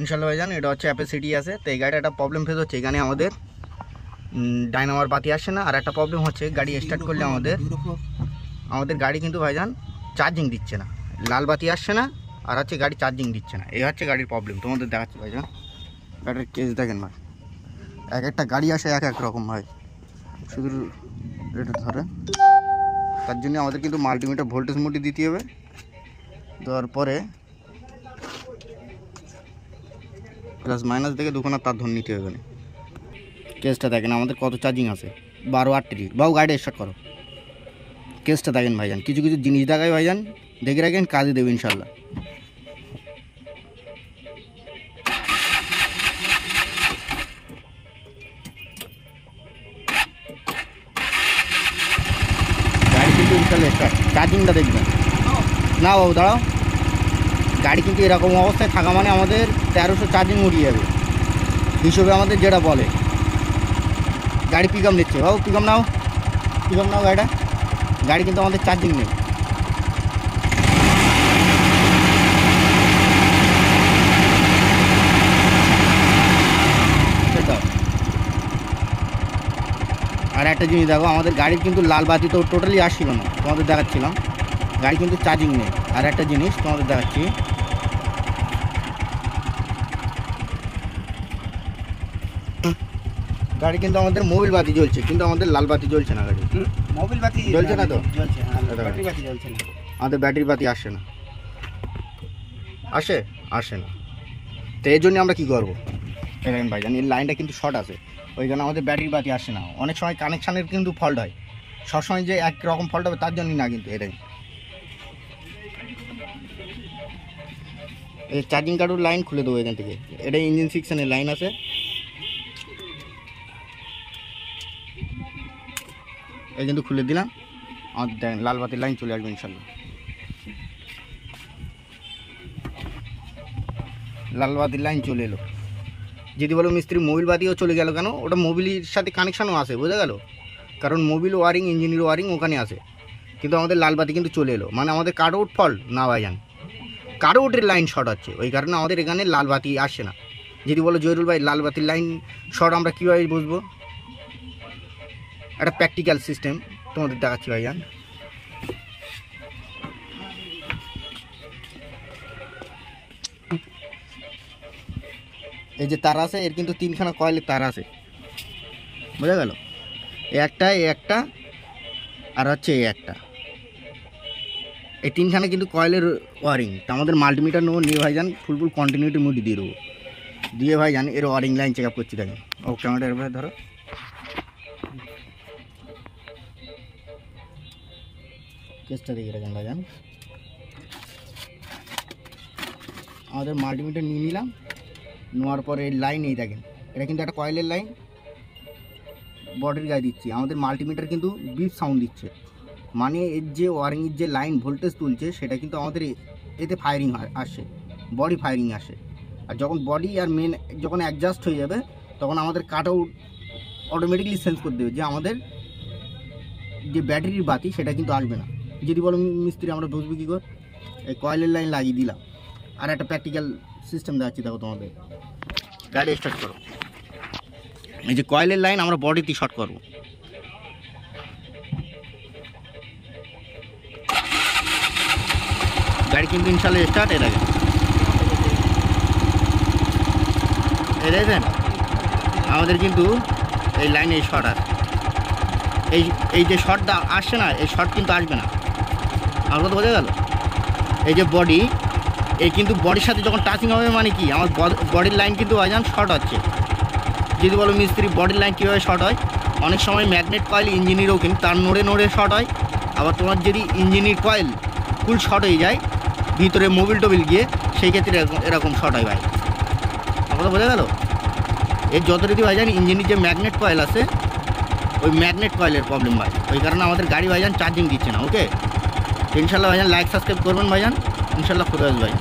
ইনশাল্লাহ ভাইজান। এটা হচ্ছে অ্যাপাসিটি আছে, তো এই গাড়িটা একটা প্রবলেম ফেস হচ্ছে। এখানে আমাদের ডাইনামার বাতি আসছে না, আর একটা প্রবলেম হচ্ছে গাড়ি স্টার্ট করলে আমাদের গাড়ি কিন্তু ভাইজান চার্জিং দিচ্ছে না, লাল বাতি আসছে না, আর হচ্ছে গাড়ি চার্জিং দিচ্ছে না। এই হচ্ছে গাড়ির প্রবলেম, তোমাদের দেখাচ্ছি ভাইজান। গাড়ির কেস দেখেন ভাই, এক একটা গাড়ি আসে এক এক রকম ভাই, শুধু এটা ধরে। তার জন্য আমাদের কিন্তু মাল্টিমিটার ভোল্টেজ মোডে দিতে হবে, দেওয়ার পরে প্লাস মাইনাস দেখে দুখানা তার ধরে নিতে হবে। কেসটা দেখেন আমাদের কত চার্জিং আছে, 12:38। বাবু গাড়িটা স্টার্ট করো। কেসটা দেখেন ভাইজান, কিছু কিছু জিনিস দেখায় ভাইজান, দেখে রাখেন, কাজে দেবে ইনশাল্লাহ। গাড়ি কিন্তু ইনশাল্লাহ স্টার্ট, চার্জিংটা দেখবেন না বাবু, দাঁড়াও। গাড়ি কিন্তু এরকম অবস্থায় থাকা মানে আমাদের 1300 চার্জিং উঠিয়ে যাবে হিসেবে আমাদের যেটা বলে। গাড়ি পিকআপ নিচ্ছে বাবু, পিকআপ নাও গাড়িটা। গাড়ি কিন্তু আমাদের চার্জিং নেই। সেটা আর একটা জিনিস দেখো, আমাদের গাড়ির কিন্তু লাল বাতি তো টোটালি আসছিল না, তোমাদের দেখাচ্ছিলাম। গাড়ি কিন্তু চার্জিং নেই। আর একটা জিনিস তোমাদের দেখাচ্ছি, গাড়ি কিন্তু আমাদের মোবিল বাতি জ্বলছে, কিন্তু আমাদের লাল বাতি জ্বলছে না। গাড়ি মোবিল বাতি জ্বলছে না তো, জ্বলছে, ব্যাটারি বাতি জ্বলছে না। আমাদের ব্যাটারি বাতি আসে না, আসে না। তো এই জন্য আমরা কী করবো দেখেন ভাইজান, এই লাইনটা কিন্তু শর্ট আছে, ওই জন্য আমাদের ব্যাটারি বাতি আসে না। অনেক সময় কানেকশানের কিন্তু ফল্ট হয়, সবসময় যে একরকম ফল্ট হবে তার জন্যই না, কিন্তু এটাই। এই চার্জিং কার্ডের লাইন খুলে দেবো এখান থেকে, এটা ইঞ্জিন সেকশনের লাইন আছে। এই কিন্তু খুলে দিলাম, আমাদের দেখেন লাল বাতির লাইন চলে আসবে ইনশাল্লাহ। লাল বাতির লাইন চলে এলো। যদি বলো মিস্ত্রি মোবিল বাতিও চলে গেল কেন, ওটা মোবিলের সাথে কানেকশানও আছে, বোঝা গেল। কারণ মোবিল ওয়ারিং, ইঞ্জিনের ওয়ারিং ওখানে আছে, কিন্তু আমাদের লাল বাতি কিন্তু চলে এলো, মানে আমাদের কাট আউট ফল্ট না ভাইজান, কাট আউটের লাইন শর্ট হচ্ছে, ওই কারণে আমাদের এখানে লাল বাতি আসছে না। যদি বলো জহিরুল ভাই লাল বাতির লাইন শর্ট আমরা কীভাবে বুঝবো, একটা প্র্যাকটিক্যাল সিস্টেম তোমাদের দেখাচ্ছি ভাইজান। এই যে তার আছে, এর কিন্তু 3খানা কয়েলের তার আছে, বোঝা গেল। একটা আর হচ্ছে এই একটা, এই 3খানা কিন্তু কয়েলের ওয়ারিং। তা আমাদের মাল্টিমিটার নিয়ে ভাইজান ফুল কন্টিনিউটি মোড দিয়ে দেবো, দিয়ে ভাইজান এর ওয়ারিং লাইন চেক আপ করছি। দেখেন ও ক্যামেরাটা এরপরে ধরো, কেসটা দেখে রাখেন ভাইজান। আমাদের মাল্টিমিটার নিয়ে নিলাম, নেওয়ার পরে লাইন এই দেখেন, এটা কিন্তু একটা কয়েলের লাইন, বডির গায়ে দিচ্ছি। আমাদের মাল্টিমিটার কিন্তু বিপ সাউন্ড দিচ্ছে, মানে এর যে ওয়ারিংয়ের যে লাইন ভোল্টেজ তুলছে সেটা কিন্তু আমাদের এতে ফায়ারিং আসে, বডি ফায়ারিং আসে। আর যখন বডি আর মেন যখন অ্যাডজাস্ট হয়ে যাবে, তখন আমাদের কাট আউট অটোমেটিকলি সেন্স করে দেবে যে আমাদের যে ব্যাটারির বাতি সেটা কিন্তু আসবে না। যদি বলো মিস্ত্রি আমরা বুঝবো কী করে, এই কয়েলের লাইন লাগিয়ে দিলাম। আর একটা প্র্যাকটিক্যাল সিস্টেম দেখাচ্ছি, দেখো তোমাদের। গাড়ি স্টার্ট করো, এই যে কয়েলের লাইন আমরা বডিতে শর্ট করবো। গাড়ি কিন্তু ইনশাল্লাহ স্টার্ট। এর আগে এই দেখেন আমাদের কিন্তু এই লাইনে শর্ট আছে, এই যে শর্টটা আসছে না, এই শর্ট কিন্তু আসবে না। আমার কথা বোঝা গেল। এই যে বডি, এই কিন্তু বডির সাথে যখন টাচিং হবে মানে কি, আমার বডির লাইন কিন্তু ভাইজান শর্ট হচ্ছে। যদি বলো মিস্ত্রি বডির লাইন কীভাবে শর্ট হয়, অনেক সময় ম্যাগনেট কয়েল ইঞ্জিনেরও কিন্তু তার নড়ে শর্ট হয়। আবার তোমার যদি ইঞ্জিনের কয়েল ফুল শর্ট হয়ে যায়, ভিতরে মোবিল টোবিল গিয়ে, সেই ক্ষেত্রে এরকম শর্ট হয় ভাই। আমার বোঝা গেল। এর যথারীতি ভাইজান ইঞ্জিনের যে ম্যাগনেট কয়েল আছে, ওই ম্যাগনেট কয়েলের প্রবলেম ভাই, ওই কারণে আমাদের গাড়ি ভাইজান চার্জিং দিচ্ছে না। ওকে, ইনশাল্লাহ ভাইজান লাইক সাবস্ক্রাইব করবেন ভাইজান, ইনশাল্লাহ খুদা হাফেজ ভাই।